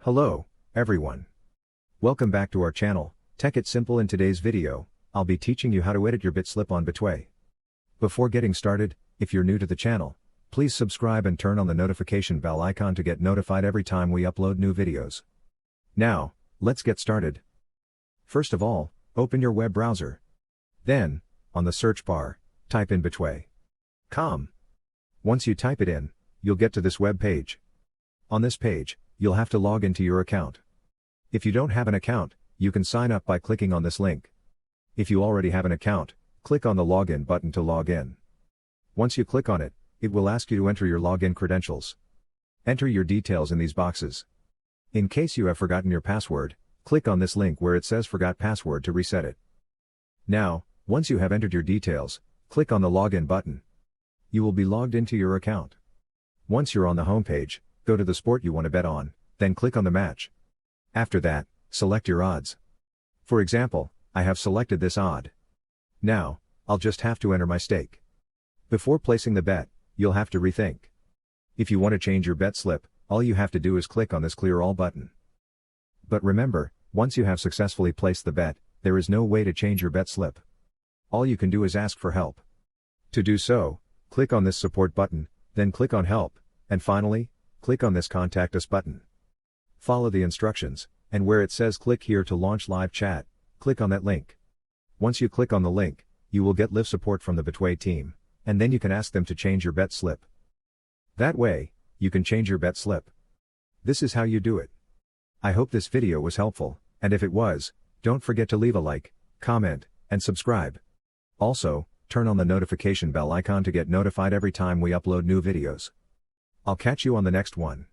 Hello, everyone. Welcome back to our channel, Tech It Simple. In today's video, I'll be teaching you how to edit your Betslip on Betway. Before getting started, if you're new to the channel, please subscribe and turn on the notification bell icon to get notified every time we upload new videos. Now, let's get started. First of all, open your web browser. Then, on the search bar, type in Betway.com. Once you type it in, you'll get to this web page. On this page, you'll have to log into your account. If you don't have an account, you can sign up by clicking on this link. If you already have an account, click on the login button to log in. Once you click on it, it will ask you to enter your login credentials. Enter your details in these boxes. In case you have forgotten your password, click on this link where it says Forgot Password to reset it. Now, once you have entered your details, click on the login button. You will be logged into your account. Once you're on the home page, go to the sport you want to bet on, then click on the match. After that, select your odds. For example, I have selected this odd. Now, I'll just have to enter my stake. Before placing the bet, you'll have to rethink. If you want to change your Betslip, all you have to do is click on this Clear All button. But remember, once you have successfully placed the bet, there is no way to change your Betslip. All you can do is ask for help. To do so, click on this Support button, then click on Help, and finally, click on this Contact Us button. Follow the instructions, and where it says click here to launch live chat, click on that link. Once you click on the link, you will get live support from the Betway team, and then you can ask them to change your Betslip. That way, you can change your Betslip. This is how you do it. I hope this video was helpful, and if it was, don't forget to leave a like, comment, and subscribe. Also, turn on the notification bell icon to get notified every time we upload new videos. I'll catch you on the next one.